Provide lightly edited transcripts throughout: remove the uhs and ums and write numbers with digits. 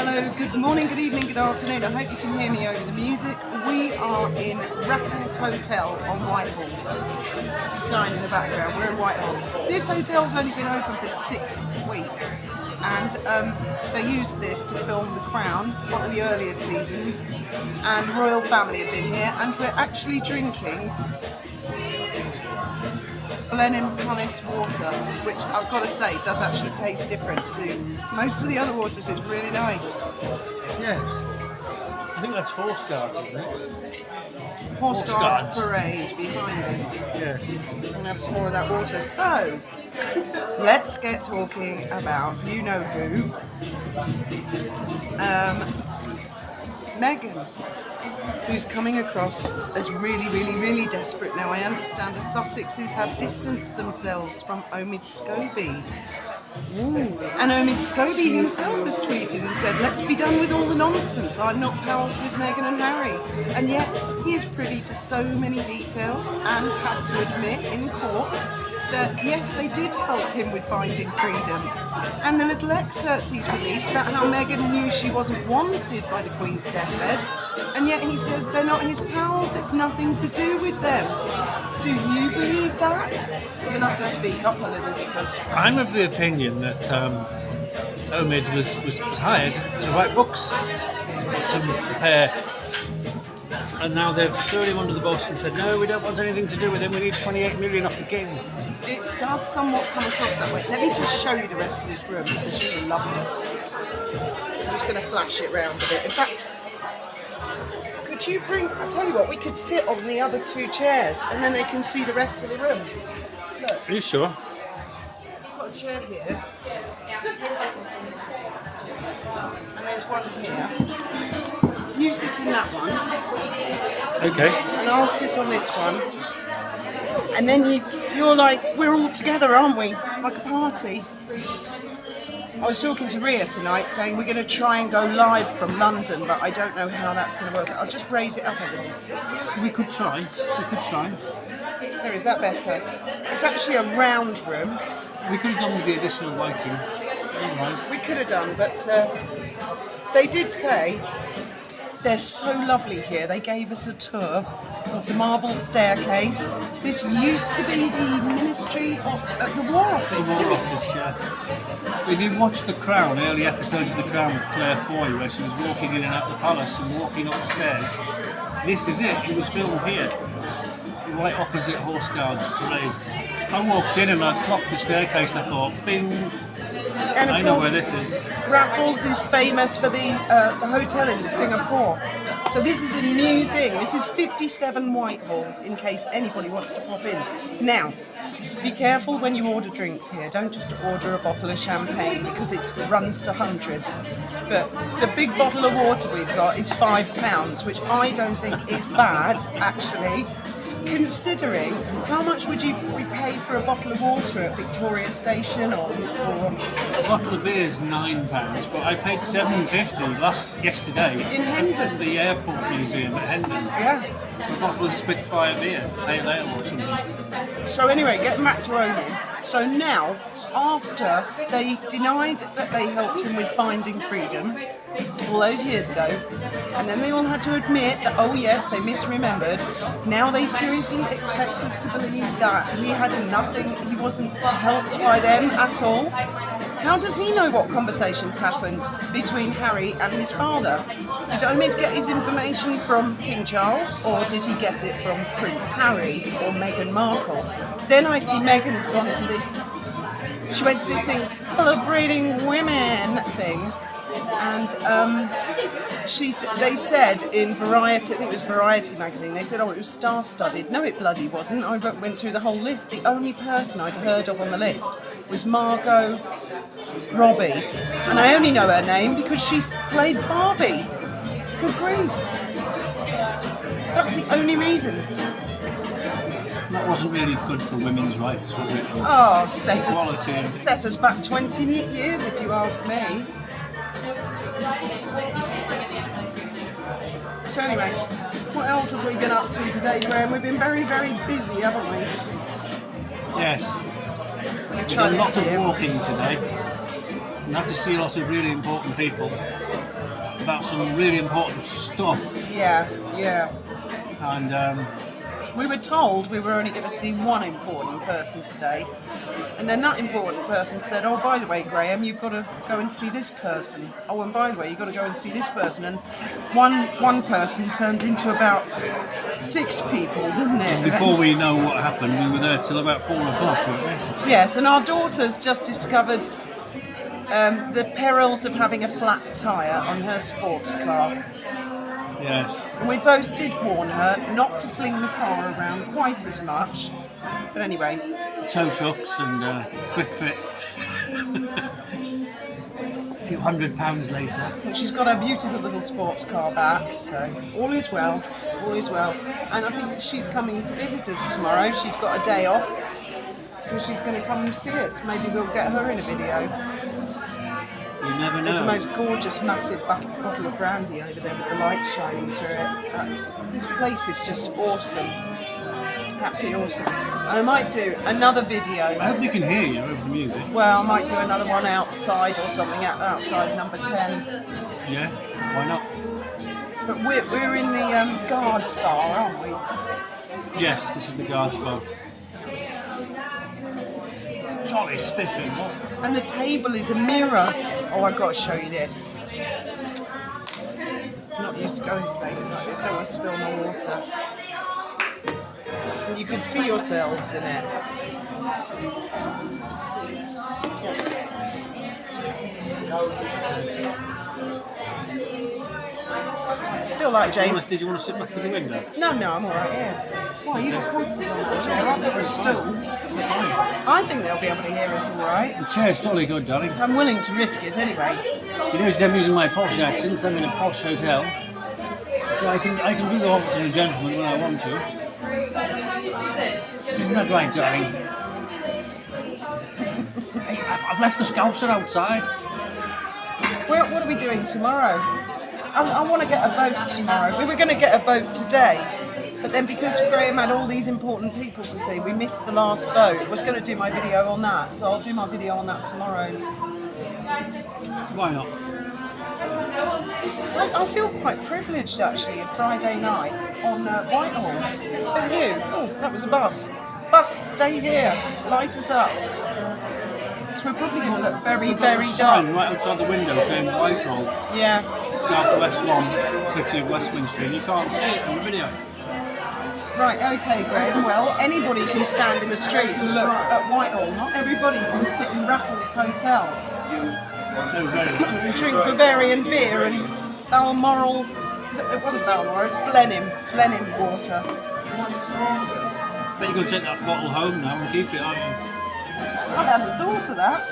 Hello, good morning, good evening, good afternoon. I hope you can hear me over the music. We are in Raffles Hotel on Whitehall. The sign in the background, we're in Whitehall. This hotel's only been open for 6 weeks and they used this to film The Crown, one of the earlier seasons, and the royal family have been here, and we're actually drinking Blenheim Palace water, which I've got to say does actually taste different to most of the other waters. It's really nice. Yes. I think that's Horse Guards, isn't it? Horse Guards parade behind us. Yes. We're going to have some more of that water. So, let's get talking about you-know-who. Meghan, who's coming across as really desperate now. I understand the Sussexes have distanced themselves from Omid Scobie. Ooh. And Omid Scobie himself has tweeted and said, let's be done with all the nonsense. I'm not pals with Meghan and Harry. And yet he is privy to so many details and had to admit in court that yes, they did help him with finding freedom. And the little excerpts he's released about how Meghan knew she wasn't wanted by the Queen's deathbed, and yet he says they're not his pals, it's nothing to do with them. Do you believe that? You're going to have to speak up a little because... I'm of the opinion that Omid was hired to write books for some pair, and now they've thrown him under the bus and said, no, we don't want anything to do with him, we need 28 million off the king. It does somewhat come across that way. Let me just show you the rest of this room because you will love this. I'm just going to flash it round a bit. In fact, could you bring... I'll tell you what, we could sit on the other 2 chairs and then they can see the rest of the room. Look. Are you sure? I've got a chair here. And there's one here. You sit in that one. Okay. And I'll sit on this one. And then you're like, we're all together, aren't we? Like a party. I was talking to Ria tonight saying we're going to try and go live from London, but I don't know how that's going to work. I'll just raise it up a little. We could try. There, is that better? It's actually a round room. We could have done with the additional lighting. Right. We could have done, but they did say they're so lovely here. They gave us a tour of the marble staircase. This used to be the Ministry of the War Office, The War Office, yes. If you watch The Crown, early episodes of The Crown with Claire Foy, where she was walking in and out the palace and walking up the stairs, this is it. It was filmed here, right opposite Horse Guards Parade. I walked in and I clocked the staircase. I thought, bing. And of I know course, where this is. Raffles is famous for the hotel in Singapore. So this is a new thing. This is 57 Whitehall, in case anybody wants to pop in. Now, be careful when you order drinks here. Don't just order a bottle of champagne because it runs to hundreds. But the big bottle of water we've got is £5, which I don't think is bad, actually. Considering, how much would you pay for a bottle of water at Victoria Station or A bottle of beer is £9, but I paid $7.50 yesterday in Hendon? at the airport museum at Hendon. Yeah. A bottle of Spitfire beer, pale ale or something. So anyway, getting back to Omid. So now, after they denied that they helped him with finding freedom all those years ago, and then they all had to admit that, oh yes, they misremembered, now they seriously expect us to believe that he had nothing, he wasn't helped by them at all. How does he know what conversations happened between Harry and his father? Did Omid get his information from King Charles, or did he get it from Prince Harry or Meghan Markle? Then I see Meghan's gone to this, she went to this thing, celebrating women thing, and they said in Variety, I think it was Variety magazine, they said, oh, it was star-studded. No, it bloody wasn't. I went through the whole list. The only person I'd heard of on the list was Margot Robbie, and I only know her name because she's played Barbie. Good grief. That's the only reason. That wasn't really good for women's rights, was it? Oh, set us back 20 years, if you ask me. So anyway, what else have we been up to today, Graham? We've been very busy, haven't we? Yes. Let me We've try done this lots of here. walking today. And had to see a lot of really important people. about some really important stuff. Yeah, yeah. And We were told we were only going to see one important person today, and then that important person said, "Oh, by the way, Graham, you've got to go and see this person. Oh, and by the way, you've got to go and see this person." And one person turned into about 6 people, didn't it? before we know what happened, we were there till about 4 o'clock, weren't we? Yes, and our daughter's just discovered the perils of having a flat tyre on her sports car. Yes. And we both did warn her not to fling the car around quite as much. But anyway, Tow trucks and quick fit. A few £100 later. she's got her beautiful little sports car back, so all is well, all is well. And I think she's coming to visit us tomorrow. She's got a day off, so she's going to come and see us. Maybe we'll get her in a video. You never know. There's the most gorgeous, massive bottle of brandy over there with the light shining through it. This place is just awesome. Absolutely awesome. And I might do another video. I hope they can hear you over the music. Well, I might do another one outside or something, outside number 10. Yeah, why not? But we're in the guards bar, aren't we? Yes, this is the guards bar. Jolly spiffing, what? And the table is a mirror. Oh, I've got to show you this. I'm not used to going to places like this. I don't want to spill my water. And you can see yourselves in it. Feel like James. Did you want to sit back at the window? No, I'm alright here. Why, you got comfortable on the chair? I've got a stool. I think they'll be able to hear us alright. The chair's jolly good, darling. I'm willing to risk it anyway. You notice I'm using my posh accent, I'm in a posh hotel. So I can do the officer and gentleman when I want to. Isn't that right, darling? Hey, I've left the Scouser outside. What are we doing tomorrow? I want to get a boat tomorrow. We were going to get a boat today, but then because Graham had all these important people to see, we missed the last boat. I was going to do my video on that, so I'll do my video on that tomorrow. Why not? I feel quite privileged actually, a Friday night on Whitehall. Don't you? Oh, that was a bus. Bus, stay here, light us up. So we're probably going to look very, very dark. Right outside the window saying Whitehall. Yeah. Southwest 1, City of Westminster, and you can't see it on the video. Right, okay, Graham. Well, anybody can stand in the street and look at Whitehall. Not everybody can sit in Raffles Hotel and drink Bavarian beer and Balmoral. It wasn't Balmoral, it's Blenheim water. But you're going to take that bottle home now and keep it, aren't you? I hadn't thought of that.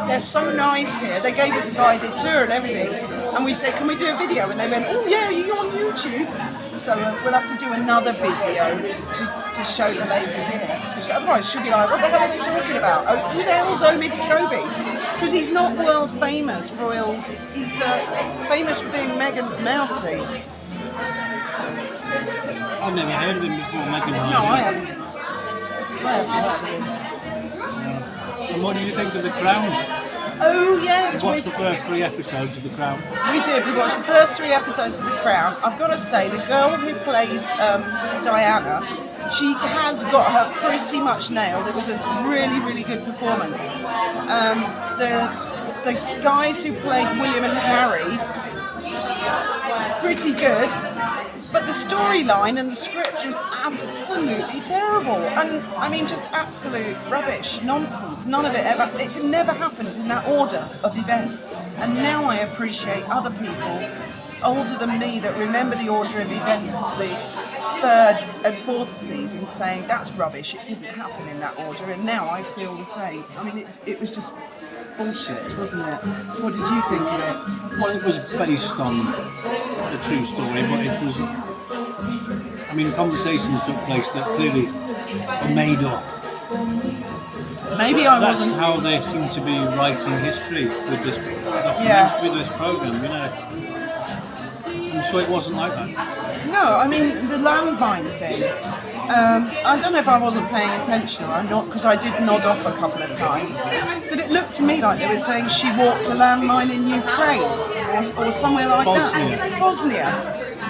They're so nice here. They gave us a guided tour and everything. And we said, can we do a video? And they went, oh yeah, you're on YouTube. So we'll have to do another video to show the lady here. Because otherwise she'll be like, what the hell are they talking about? Oh, who the hell's Omid Scobie? Because he's not world famous, Royal. He's famous for being Meghan's mouthpiece. I've never heard of him before, Meghan. No, I haven't. And what did you think of The Crown? Oh yes, We watched the first 3 episodes of The Crown. we did. We watched the first 3 episodes of The Crown. I've got to say, the girl who plays Diana, she has got her pretty much nailed. It was a really, really good performance. The guys who played William and Harry, pretty good. But the storyline and the script was absolutely terrible. And I mean, just absolute rubbish, nonsense. None of it never happened in that order of events. And now I appreciate other people older than me that remember the order of events of the 3rd and 4th season saying that's rubbish, it didn't happen in that order. And now I feel the same. I mean, it was just bullshit, wasn't it? What did you think of it? Well, it was based on a true story, but it was. I mean, conversations took place that clearly were made up. Maybe I That's wasn't. how they seem to be writing history with this with this program. You know, I'm sure it wasn't like that. No, I mean the landmine thing. I don't know if I wasn't paying attention or not, because I did nod off a couple of times, but it looked to me like they were saying she walked a landmine in Ukraine or somewhere like that. Bosnia.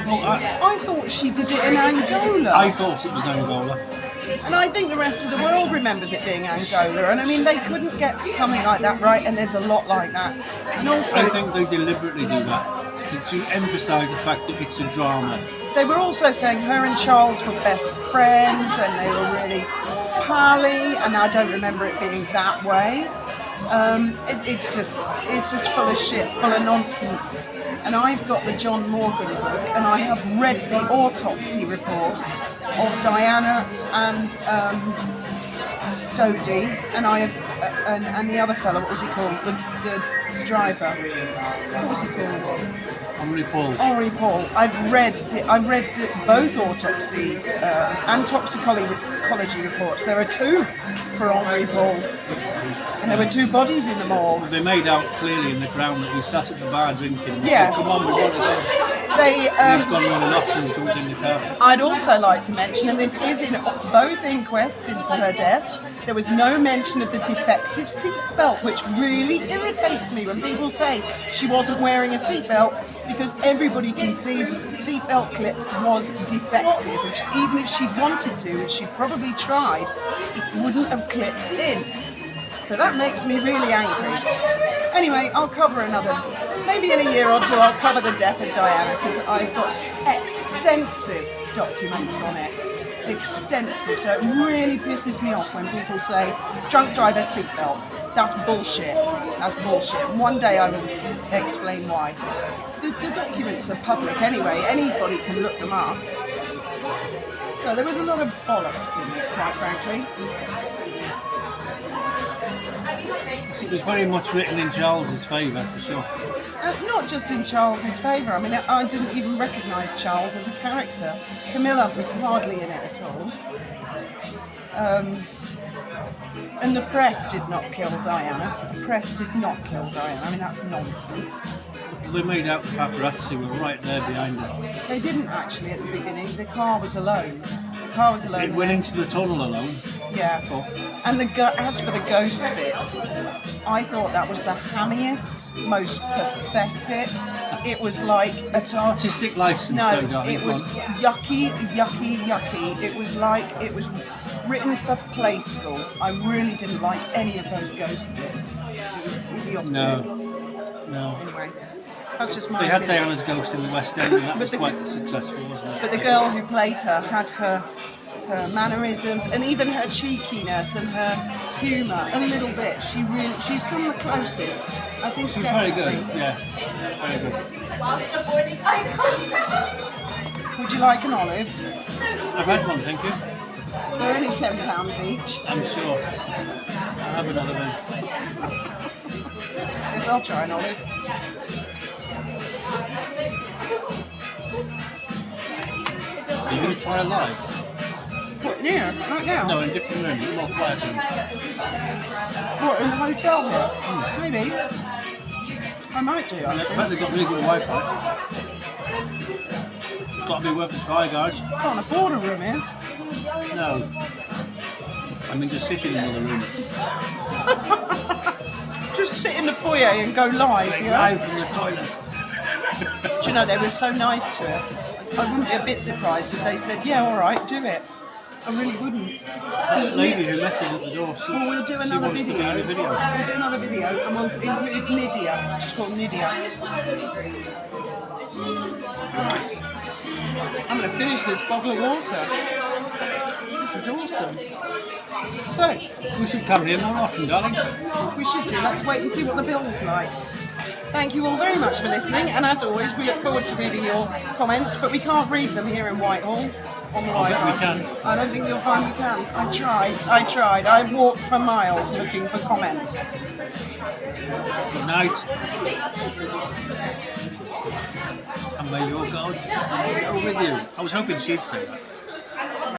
Well, I thought she did it in Angola. I thought it was Angola. And I think the rest of the world remembers it being Angola. And I mean, they couldn't get something like that right, and there's a lot like that. And also, I think they deliberately do that to emphasise the fact that it's a drama. they were also saying her and Charles were best friends, and they were really pally. And I don't remember it being that way. It's just full of shit, full of nonsense. And I've got the John Morgan book, and I have read the autopsy reports of Diana and Dodie, and I have and the other fellow. What was he called? The driver. What was he called? Henri Paul. I read both autopsy and toxicology reports. There are two for Henri Paul. And there were two bodies in the morgue. They made out clearly in the ground that he sat at the bar drinking. Yeah. Said, come on, we want to go. He's gone running off and jumped in the car. I'd also like to mention, and this is in both inquests into her death, there was no mention of the defective seatbelt, which really irritates me when people say she wasn't wearing a seatbelt, because everybody concedes that the seatbelt clip was defective. Even if she'd wanted to, and she probably tried, it wouldn't have clipped in. So that makes me really angry. Anyway, I'll cover maybe in a year or two, I'll cover the death of Diana, because I've got extensive documents on it. Extensive. So it really pisses me off when people say, drunk driver seatbelt. That's bullshit. That's bullshit. And one day I will explain why. The documents are public anyway. Anybody can look them up. So there was a lot of bollocks in it, quite frankly. It was very much written in Charles's favour, for sure. Not just in Charles's favour. I mean, I didn't even recognise Charles as a character. Camilla was hardly in it at all. And the press did not kill Diana. The press did not kill Diana. I mean, that's nonsense. They made out the paparazzi were right there behind her. They didn't actually at the beginning. The car was alone. It went into the tunnel alone. Yeah. And as for the ghost bits, I thought that was the hammiest, most pathetic. It was like it's artistic license. No, though, darling. it was yucky. It was like it was written for play school. I really didn't like any of those ghost bits. It was idiotic. No. Anyway. That's just my They had opinion. Diana's Ghost in the West End, and that was quite successful, wasn't it? But the girl who played her had her mannerisms and even her cheekiness and her humour a little bit. She's come the closest. I think She's definitely. very good. Yeah, very good. Would you like an olive? I've had one, thank you. They're only £10 each. I'm sure. I'll have another one. Yes, I'll try an olive. Are you going to try a live? What, here? Right now? No, in a different room, more quiet room. What, in the hotel here? Maybe. I might do, I I think. bet they've got really good Wi-Fi. Got to be worth a try, guys. Can't afford a room here. No. I mean, just sit in another room. Just sit in the foyer and go live, yeah? Live from the toilet. Do you know, they were so nice to us. I wouldn't be a bit surprised if they said, yeah, all right, do it. I really wouldn't. That lady who met us at the door, Well, we'll do another wants to be in a video. We'll do another video and we'll include Nydia. She's called Nydia. Right. I'm going to finish this bottle of water. This is awesome. So, We should come here more often, darling. we should do. Let's wait and see what the bill's like. Thank you all very much for listening, and as always, we look forward to reading your comments, but we can't read them here in Whitehall on the Wi-Fi. we can. I don't think you'll find we can. I tried. I walked for miles looking for comments. Good night. And may your God go with you. I was hoping she'd say that.